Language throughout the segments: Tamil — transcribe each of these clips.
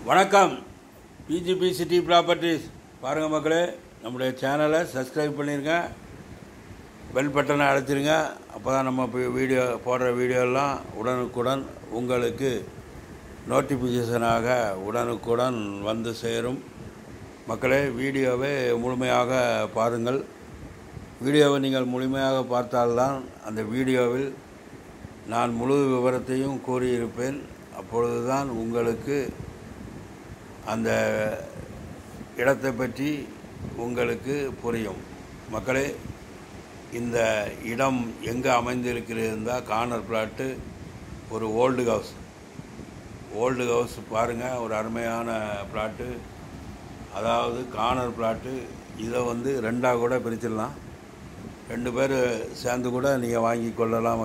வணக்கம். பிஜிபி சிட்டி ப்ராப்பர்ட்டிஸ் பாருங்கள் மக்களே, நம்முடைய சேனலை சப்ஸ்கிரைப் பண்ணிடுங்க, பெல் பட்டனை அழுத்திடுங்க. அப்போ தான் நம்ம போடுற வீடியோலாம் உடனுக்குடன் உங்களுக்கு நோட்டிஃபிகேஷனாக உடனுக்குடன் வந்து சேரும். மக்களே, வீடியோவை முழுமையாக பாருங்கள். வீடியோவை நீங்கள் முழுமையாக பார்த்தால்தான் அந்த வீடியோவில் நான் முழு விவரத்தையும் கூறியிருப்பேன். அப்பொழுதுதான் உங்களுக்கு அந்த இடத்தை பற்றி உங்களுக்கு புரியும். மக்களே, இந்த இடம் எங்கே அமைந்திருக்கிறது இருந்தால் கார்னர் பிளாட்டு, ஒரு ஓல்டு ஹவுஸ் பாருங்கள், ஒரு அருமையான பிளாட்டு. அதாவது கார்னர் பிளாட்டு. இதை ரெண்டாக கூட பிரிச்சிடலாம், 2 பேர் சேர்ந்து கூட நீங்கள் வாங்கி கொள்ளலாம்.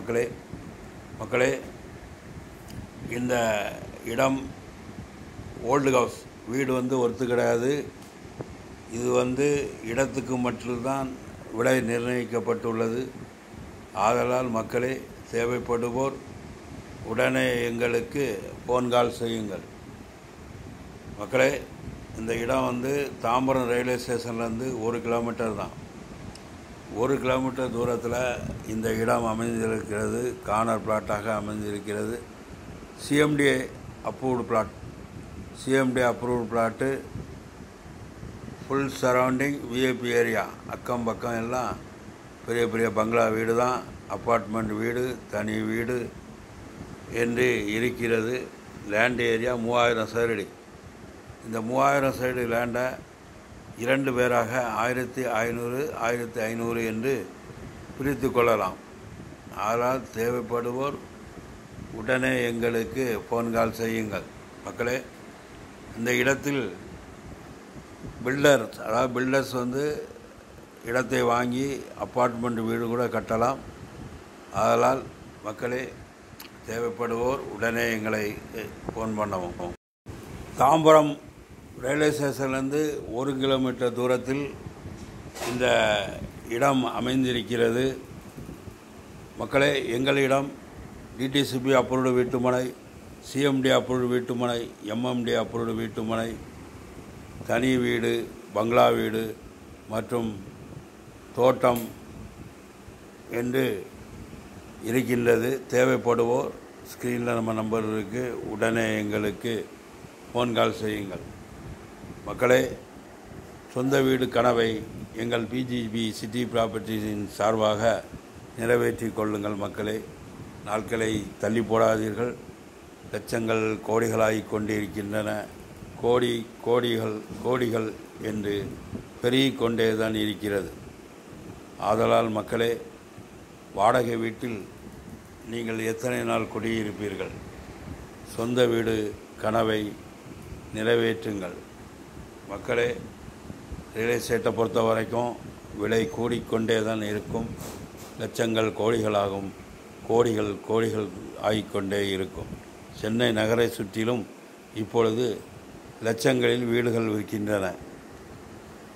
மக்களே, இந்த இடம் ஓல்டு ஹவுஸ், வீடு ஒர்த்து கிடையாது. இது இடத்துக்கு மட்டும்தான் விலை நிர்ணயிக்கப்பட்டுள்ளது. ஆதலால் மக்களே, தேவைப்படுவோர் உடனே எங்களுக்கு ஃபோன் கால் செய்யுங்கள். மக்களே, இந்த இடம் தாம்பரம் ரயில்வே ஸ்டேஷன்லேருந்து 1 கிலோமீட்டர் தான். 1 கிலோமீட்டர் தூரத்தில் இந்த இடம் அமைந்திருக்கிறது. கார்னர் பிளாட்டாக அமைந்திருக்கிறது. CMDA approved plot. Full surrounding VIP area. அக்கம் பக்கம் எல்லாம் பெரிய பெரிய பங்களா வீடு தான், அப்பார்ட்மெண்ட் வீடு, தனி வீடு என்று இருக்கிறது. லேண்ட் ஏரியா 3000 சதுரடி. இந்த 3000 சதுரடி லேண்டை 2 பேராக 1500 என்று பிரித்து கொள்ளலாம். ஆனால் தேவைப்படுவோர் உடனே எங்களுக்கு ஃபோன் கால் செய்யுங்கள். மக்களே, இந்த இடத்தில் பில்டர்ஸ் இடத்தை வாங்கி அப்பார்ட்மெண்ட் வீடு கூட கட்டலாம். அதனால் மக்களே, தேவைப்படுவோர் உடனே எங்களை ஃபோன் பண்ணவும். தாம்பரம் ரயில்வே ஸ்டேஷன்லேருந்து 1 கிலோமீட்டர் தூரத்தில் இந்த இடம் அமைந்திருக்கிறது. மக்களே, எங்களிடம் டிடிசிபி அப்ரூவ்டு வீட்டுமனை, சிஎம்டி அப்ரூவ்டு வீட்டுமனை, எம்எம்டி அப்ரூவ்டு வீட்டுமனை, தனி வீடு, பங்களா வீடு மற்றும் தோட்டம் என்று இருக்கின்றது. தேவைப்படுவோர் ஸ்க்ரீனில் நம்ம நம்பர் இருக்குது, உடனே எங்களுக்கு ஃபோன் கால் செய்யுங்கள். மக்களே, சொந்த வீடு கனவை எங்கள் பிஜிபி சிட்டி ப்ராப்பர்ட்டிஸின் சார்பாக நிறைவேற்றி கொள்ளுங்கள். மக்களே, நாட்களை தள்ளி போடாதீர்கள். லட்சங்கள் கோடிகளாகிக் கொண்டிருக்கின்றன. கோடிகள் என்று பெருகிக் கொண்டே தான் இருக்கிறது. ஆதலால் மக்களே, வாடகை வீட்டில் நீங்கள் எத்தனை நாள் குடியிருப்பீர்கள்? சொந்த வீடு கனவை நிறைவேற்றுங்கள். மக்களே, ரியல் எஸ்டேட்டை பொறுத்த வரைக்கும் விலை கூடிக்கொண்டே தான் இருக்கும். லட்சங்கள் கோடிகளாகும், கோடிகள் ஆகிக்கொண்டே இருக்கும். சென்னை நகரை சுற்றிலும் இப்பொழுது லட்சங்களில் வீடுகள் விற்கின்றன.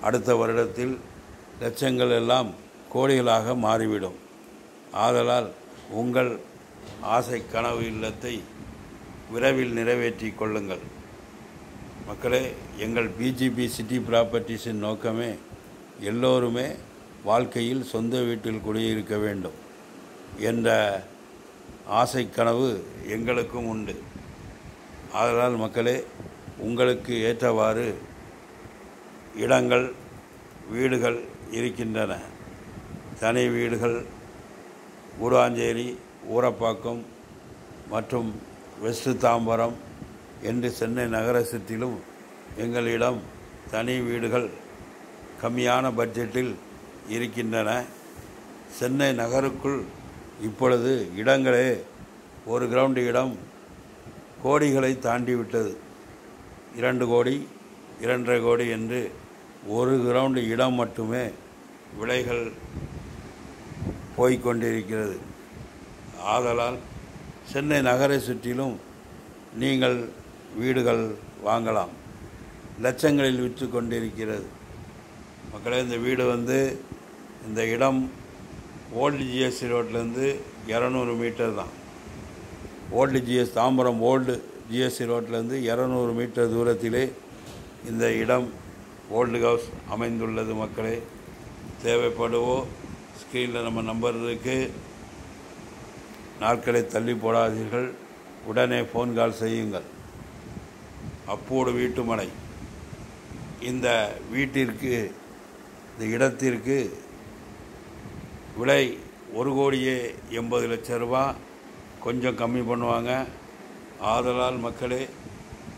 அடுத்த வருடத்தில் லட்சங்கள் எல்லாம் கோடிகளாக மாறிவிடும். ஆதலால் உங்கள் ஆசை கனவு இல்லத்தை விரைவில் நிறைவேற்றி கொள்ளுங்கள். மக்களே, எங்கள் பிஜிபி சிட்டி ப்ராப்பர்ட்டிஸின் நோக்கமே எல்லோருமே வாழ்க்கையில் சொந்த வீட்டில் குடியிருக்க வேண்டும் என்ற ஆசை கனவு எங்களுக்கும் உண்டு. ஆதலால் மக்களே, உங்களுக்கு ஏற்றவாறு இடங்கள், வீடுகள் இருக்கின்றன. தனி வீடுகள் கூடாஞ்சேரி, ஊரப்பாக்கம் மற்றும் வெஸ்ட் தாம்பரம் என்று சென்னை நகர சுற்றிலும் எங்களிடம் தனி வீடுகள் கம்மியான பட்ஜெட்டில் இருக்கின்றன. சென்னை நகருக்குள் இப்பொழுது இடங்களே 1 கிரவுண்டு இடம் கோடிகளை தாண்டிவிட்டது. 2 கோடி, 2.5 கோடி என்று 1 கிரவுண்டு இடம் மட்டுமே விலைகள் போய்கொண்டிருக்கிறது. ஆதலால் சென்னை நகரை சுற்றிலும் நீங்கள் வீடுகள் வாங்கலாம். லட்சங்களில் விற்று கொண்டிருக்கிறது. மக்களே, இந்த வீடு இந்த இடம் ஓல்டு ஜிஎஸ்டி ரோட்லேருந்து 200 மீட்டர் தான். Old GS Tambaram old GST ரோட்டிலேருந்து 200 மீட்டர் தூரத்திலே இந்த இடம் ஓல்டு ஹவுஸ் அமைந்துள்ளது. மக்களே, தேவைப்படுவோ ஸ்க்ரீனில் நம்ம நம்பர் இருக்குது. நாட்களை தள்ளி போடாதீர்கள், உடனே ஃபோன் கால் செய்யுங்கள். அப்போடு வீட்டுமனை. இந்த வீட்டிற்கு, இந்த இடத்திற்கு விலை 1,80,00,000 ரூபா. கொஞ்சம் கம்மி பண்ணுவாங்க. ஆதலால் மக்களே,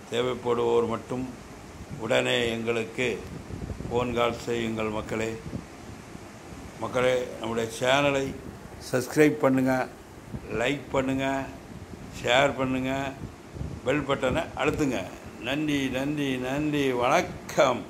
தேவைப்படுவோர் மட்டும் உடனே எங்களுக்கு ஃபோன் கால் செய்யுங்கள். மக்களே, நம்முடைய சேனலை சப்ஸ்கிரைப் பண்ணுங்கள், லைக் பண்ணுங்கள், ஷேர் பண்ணுங்கள், பெல் பட்டனை அழுத்துங்க. நன்றி, நன்றி, நன்றி. வணக்கம்.